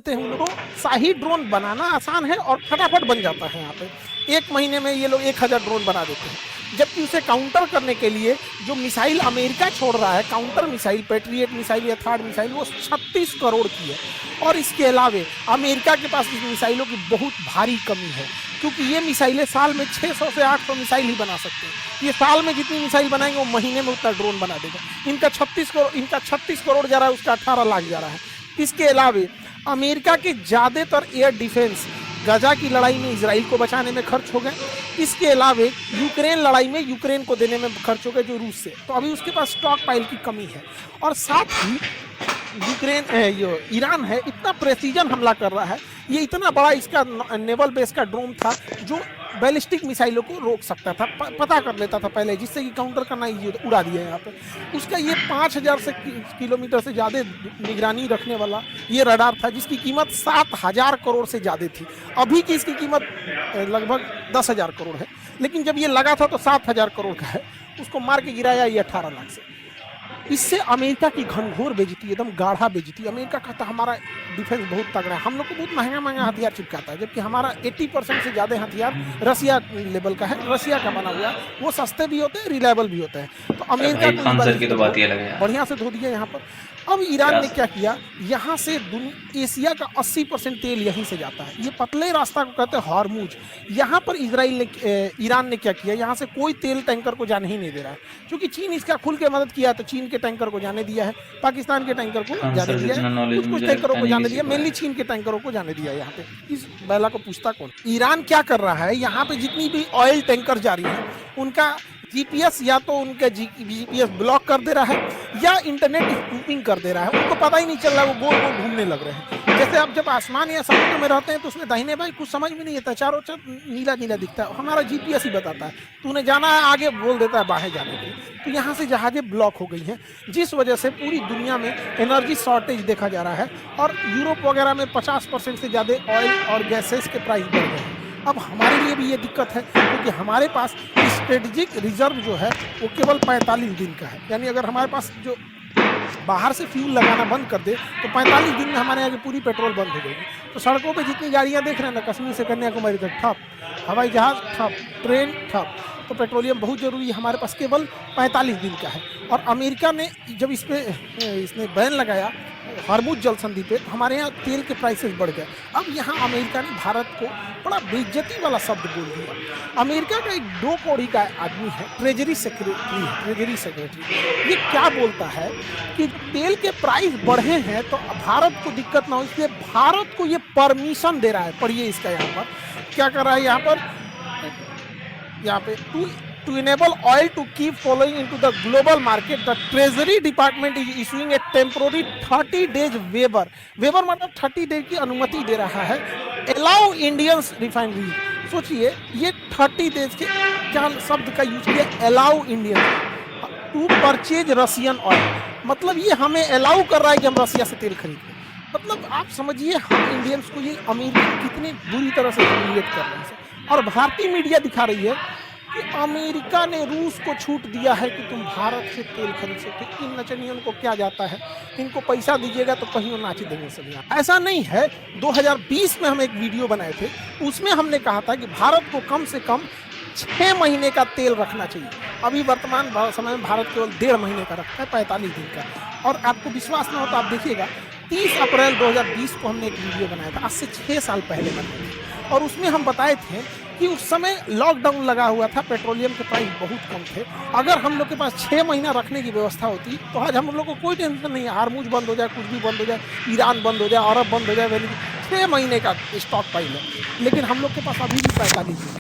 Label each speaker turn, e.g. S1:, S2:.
S1: देते हैं उन लोगों को। शाही ड्रोन बनाना आसान है और फटाफट बन जाता है। यहाँ पे 1 महीने में ये लोग 1000 ड्रोन बना देते हैं, जबकि उसे काउंटर करने के लिए जो मिसाइल अमेरिका छोड़ रहा है, काउंटर मिसाइल, पैट्रियट मिसाइल या थर्ड मिसाइल, वो 36 करोड़ की है। और इसके अलावे अमेरिका के पास इस मिसाइलों की बहुत भारी कमी है, क्योंकि ये मिसाइलें साल में 600 से 800 मिसाइल ही बना सकते हैं। ये साल में जितनी मिसाइल बनाएंगे वो महीने में उतना ड्रोन बना देगा। इनका 36 करोड़ जा रहा है, उसका 18 लाख जा रहा है। इसके अलावे अमेरिका के ज़्यादातर एयर डिफेंस गजा की लड़ाई में इजराइल को बचाने में खर्च हो गए। इसके अलावे यूक्रेन लड़ाई में यूक्रेन को देने में खर्च हो गए जो रूस से, तो अभी उसके पास स्टॉक पाइल की कमी है। और साथ ही ईरान है, इतना प्रेसिजन हमला कर रहा है, ये इतना बड़ा इसका नेवल बेस का ड्रोन था जो बैलिस्टिक मिसाइलों को रोक सकता था, पता कर लेता था पहले, जिससे कि काउंटर करना ईजी उड़ा दिया यहाँ पे। उसका ये 5000 से किलोमीटर से ज़्यादा निगरानी रखने वाला ये रडार था, जिसकी कीमत 7000 करोड़ से ज़्यादा थी। अभी की इसकी कीमत लगभग 10,000 करोड़ है, लेकिन जब ये लगा था तो 7000 करोड़ का है। उसको मार के गिराया ये 18 लाख से। इससे अमेरिका की घनघोर बेइज्जती, एकदम गाढ़ा बेइज्जती। अमेरिका कहता है हमारा डिफेंस बहुत तगड़ा है, हम लोग को बहुत महंगा महंगा हथियार चिपकाता है, जबकि हमारा 80% से ज़्यादा हथियार रसिया लेवल का है, रसिया का बना हुआ। वो सस्ते भी होते हैं, रिलायबल भी होते हैं। तो अमेरिका
S2: की तो बात ही अलग है,
S1: बढ़िया से धो दिया यहाँ पर। अब ईरान ने क्या किया, यहाँ से एशिया का 80% तेल यहीं से जाता है। ये पतले रास्ता को कहते हैं हॉर्मुज। यहाँ पर ईरान ने क्या किया, यहाँ से कोई तेल टैंकर को जाने ही नहीं दे रहा है, क्योंकि चीन इसका खुल के मदद किया, तो चीन के टैंकर को जाने दिया है, पाकिस्तान के टैंकर को जाने दिया है, कुछ टैंकरों को जाने दिया, मेनली चीन के टैंकरों को जाने दिया। यहाँ पे इस बैला को पूछता कौन? ईरान क्या कर रहा है, यहाँ पे जितनी भी ऑयल टैंकर जा रही है उनका जीपीएस या तो उनका जीपीएस ब्लॉक कर दे रहा है या इंटरनेट स्पूफिंग कर दे रहा है। उनको पता ही नहीं चल रहा, वो गोल गोल घूमने लग रहे हैं। जैसे आप जब आसमान या समुद्र में रहते हैं तो उसमें दाहिने बाएं कुछ समझ में नहीं आता, चारों तरफ नीला नीला दिखता है, हमारा जीपीएस ही बताता है तूने जाना है, आगे बोल देता है बाहर जाने के। तो यहाँ से जहाजें ब्लॉक हो गई हैं, जिस वजह से पूरी दुनिया में एनर्जी शॉर्टेज देखा जा रहा है और यूरोप वगैरह में 50% से ज़्यादा ऑयल और गैसेस के प्राइस बढ़ गए हैं। अब हमारे लिए भी ये दिक्कत है, क्योंकि हमारे पास स्ट्रेटेजिक रिजर्व जो है वो केवल 45 दिन का है। यानी अगर हमारे पास जो बाहर से फ्यूल लगाना बंद कर दे तो 45 दिन में हमारे यहाँ की पूरी पेट्रोल बंद हो जाएगी। तो सड़कों पे जितनी गाड़ियाँ देख रहे हैं ना, कश्मीर से कन्याकुमारी तक ठप, हवाई जहाज ठप, ट्रेन ठप। तो पेट्रोलियम बहुत ज़रूरी है, हमारे पास केवल 45 दिन का है। और अमेरिका ने जब इसने बैन लगाया हॉर्मुज जल संधि पे, तो हमारे यहाँ तेल के प्राइसेस बढ़ गए। अब यहाँ अमेरिका ने भारत को बड़ा बेइज्जती वाला शब्द बोल दिया। अमेरिका का एक 2 कौड़ी का आदमी है, ट्रेजरी सेक्रेटरी, ये क्या बोलता है कि तेल के प्राइस बढ़े हैं तो भारत को दिक्कत ना हो, इसलिए भारत को ये परमिशन दे रहा है। पढ़िए इसका यहाँ पर क्या कर रहा है, यहाँ पे to enable oil to keep flowing into the global market, the Treasury Department is issuing a temporary 30 days waiver मतलब 30 डेज की अनुमति दे रहा है, allow Indians refineries। सोचिए ये 30 डेज के क्या शब्द का यूज किया, allow Indians to purchase Russian oil। मतलब ये हमें अलाउ कर रहा है कि हम रसिया से तेल खरीदें। मतलब आप समझिए हम इंडियंस को ये अमेरिका कितनी बुरी तरह से ह्यूमिलिएट कर रहे हैं। और भारतीय मीडिया दिखा रही है कि अमेरिका ने रूस को छूट दिया है कि तुम भारत से तेल खरीद सकते। इन नचनियों को क्या जाता है, इनको पैसा दीजिएगा तो कहीं वो नाच देंगे सब यहाँ। ऐसा नहीं है। 2020 में हम एक वीडियो बनाए थे, उसमें हमने कहा था कि भारत को कम से कम 6 महीने का तेल रखना चाहिए। अभी वर्तमान समय में भारत केवल 1.5 महीने का रखता है, 45 दिन का। और आपको विश्वास ना हो तो आप देखिएगा, 30 अप्रैल 2020 को हमने एक वीडियो बनाया था, आज से 6 साल पहले बनाया था। और उसमें हम बताए थे कि उस समय लॉकडाउन लगा हुआ था, पेट्रोलियम के प्राइस बहुत कम थे। अगर हम लोग के पास 6 महीना रखने की व्यवस्था होती तो आज हम लोग को कोई टेंशन नहीं है, हार्मुज बंद हो जाए, कुछ भी बंद हो जाए, ईरान बंद हो जाए, अरब बंद हो जाए, 6 महीने का स्टॉक पाइल है। लेकिन हम लोग के पास अभी भी 45 दिन